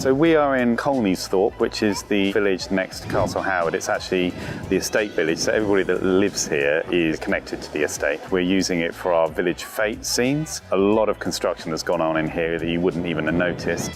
So we are in Colneysthorpe, which is the village next to Castle Howard. It's actually the estate village, so everybody that lives here is connected to the estate. We're using it for our village fete scenes. A lot of construction has gone on in here that you wouldn't even have noticed.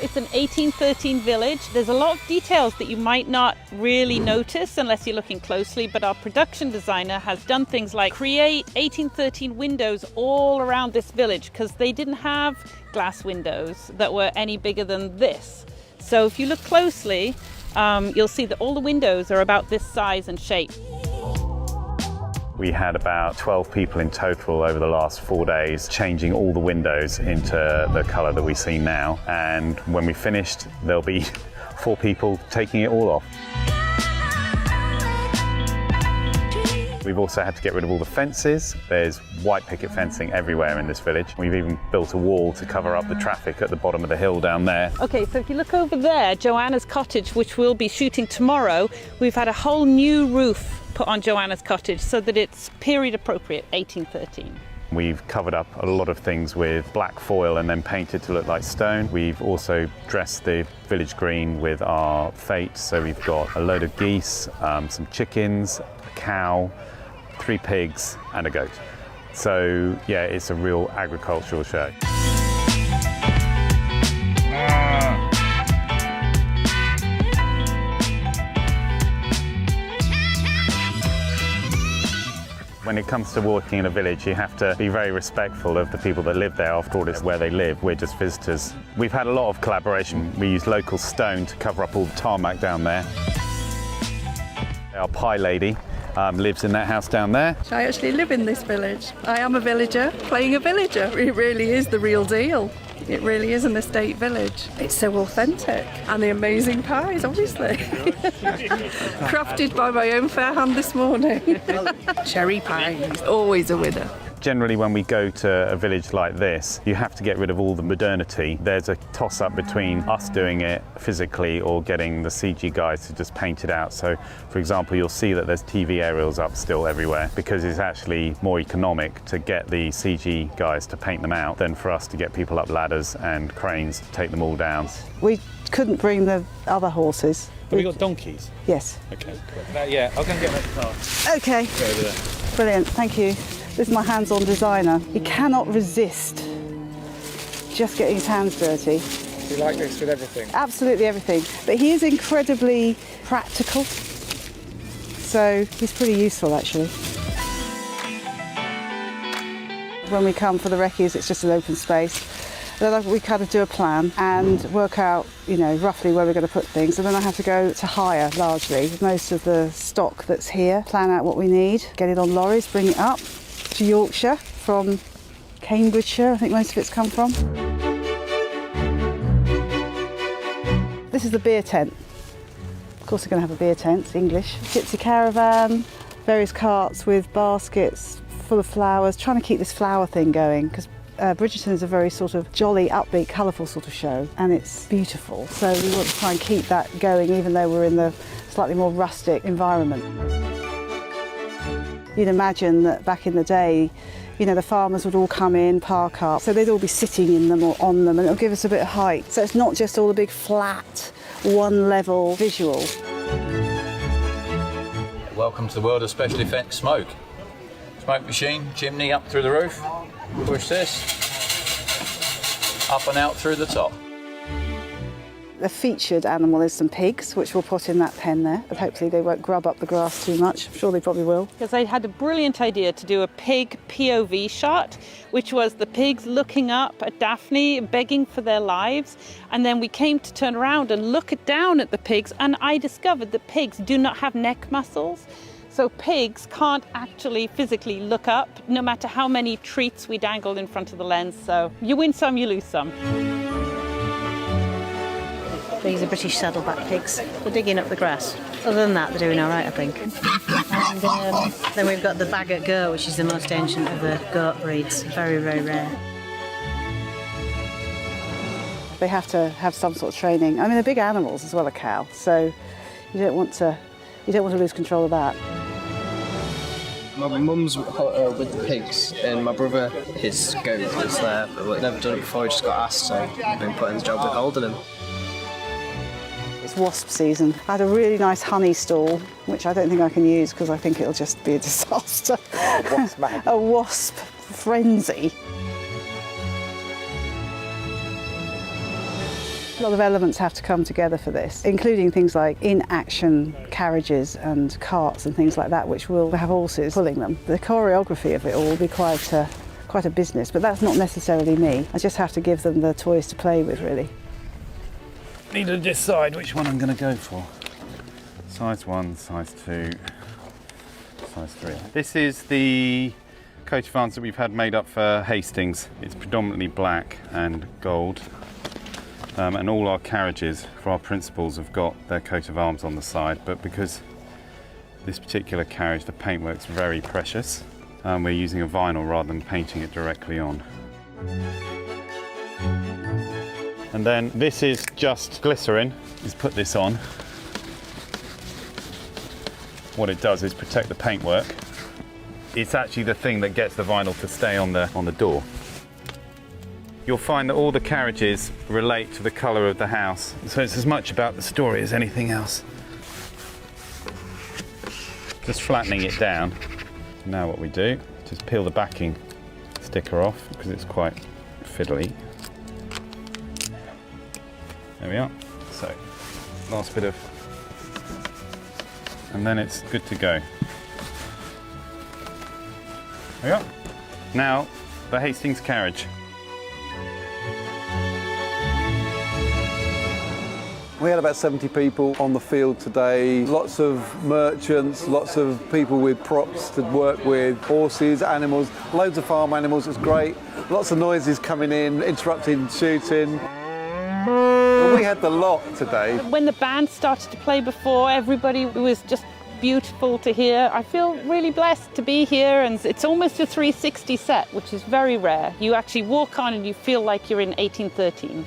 It's an 1813 village. There's a lot of details that you might not really notice unless you're looking closely, but our production designer has done things like create 1813 windows all around this village because they didn't have glass windows that were any bigger than this. So if you look closely, you'll see that all the windows are about this size and shape. We had about 12 people in total over the last 4 days changing all the windows into the colour that we see now, and when we finished there'll be 4 people taking it all off. We've also had to get rid of all the fences. There's white picket fencing everywhere in this village. We've even built a wall to cover up the traffic at the bottom of the hill down there. Okay, so if you look over there, Joanna's cottage, which we'll be shooting tomorrow, we've had a whole new roof put on Joanna's cottage so that it's period appropriate, 1813. We've covered up a lot of things with black foil and then painted to look like stone. We've also dressed the village green with our fete, so we've got a load of geese, some chickens, a cow, 3 pigs and a goat. So yeah, it's a real agricultural show. When it comes to working in a village, you have to be very respectful of the people that live there. After all, it's where they live. We're just visitors. We've had a lot of collaboration. We use local stone to cover up all the tarmac down there. Our pie lady lives in that house down there. I actually live in this village. I am a villager playing a villager. It really is the real deal. It really is an estate village. It's so authentic. And the amazing pies, obviously. Crafted by my own fair hand this morning. Cherry pie is always a winner. Generally, when we go to a village like this, you have to get rid of all the modernity. There's a toss-up between us doing it physically or getting the CG guys to just paint it out. So, for example, you'll see that there's TV aerials up still everywhere because it's actually more economic to get the CG guys to paint them out than for us to get people up ladders and cranes to take them all down. We couldn't bring the other horses. Have we got donkeys? Yes. Okay. Yeah, I'll go and get that car. Okay. Go over there. Brilliant, thank you. This is my hands-on designer. He cannot resist just getting his hands dirty. Do you like this with everything? Absolutely everything. But he is incredibly practical, so he's pretty useful actually. When we come for the recce's, it's just an open space. Then we kind of do a plan and work out, roughly where we're going to put things. And then I have to go to hire largely most of the stock that's here, plan out what we need, get it on lorries, bring it up to Yorkshire from Cambridgeshire, I think most of it's come from. This is the beer tent. Of course, we're going to have a beer tent, it's English. Gypsy caravan, various carts with baskets full of flowers, trying to keep this flower thing going because Bridgerton is a very sort of jolly, upbeat, colourful sort of show, and it's beautiful. So we want to try and keep that going, even though we're in the slightly more rustic environment. You'd imagine that back in the day, the farmers would all come in, park up, so they'd all be sitting in them or on them, and it'll give us a bit of height. So it's not just all the big flat, one-level visual. Welcome to the world of special effects smoke. Smoke machine, chimney up through the roof. Push this, up and out through the top. The featured animal is some pigs, which we'll put in that pen there, and hopefully they won't grub up the grass too much. I'm sure they probably will. Because I had a brilliant idea to do a pig POV shot, which was the pigs looking up at Daphne, begging for their lives. And then we came to turn around and look down at the pigs, and I discovered that pigs do not have neck muscles. So pigs can't actually physically look up, no matter how many treats we dangle in front of the lens. So you win some, you lose some. These are British saddleback pigs. They're digging up the grass. Other than that, they're doing all right, I think. And then we've got the Bagot goat, which is the most ancient of the goat breeds. Very, very rare. They have to have some sort of training. I mean, they're big animals as well, a cow, so you don't want to lose control of that. My mum's with the pigs, and my brother, his goat is there, but we've never done it before, he just got asked, so I've been put in the job with holding him. It's wasp season. I had a really nice honey stall, which I don't think I can use because I think it'll just be a disaster. A wasp frenzy. A lot of elements have to come together for this, including things like in-action carriages and carts and things like that, which will have horses pulling them. The choreography of it all will be quite a business, but that's not necessarily me. I just have to give them the toys to play with, really. Need to decide which one I'm going to go for. Size 1, size 2, size 3. This is the coat of arms that we've had made up for Hastings. It's predominantly black and gold. And all our carriages for our principals have got their coat of arms on the side, but because this particular carriage, the paintwork's very precious, we're using a vinyl rather than painting it directly on. And then this is just glycerin. Just put this on. What it does is protect the paintwork. It's actually the thing that gets the vinyl to stay on the door. You'll find that all the carriages relate to the colour of the house, so it's as much about the story as anything else. Just flattening it down. Now what we do, just peel the backing sticker off because it's quite fiddly. There we are. So, last bit of... and then it's good to go. There we are. Now, the Hastings carriage. We had about 70 people on the field today, lots of merchants, lots of people with props to work with, horses, animals, loads of farm animals, it's great. Lots of noises coming in, interrupting shooting. Well, we had the lot today. When the band started to play before, everybody was just beautiful to hear. I feel really blessed to be here, and it's almost a 360 set, which is very rare. You actually walk on and you feel like you're in 1813.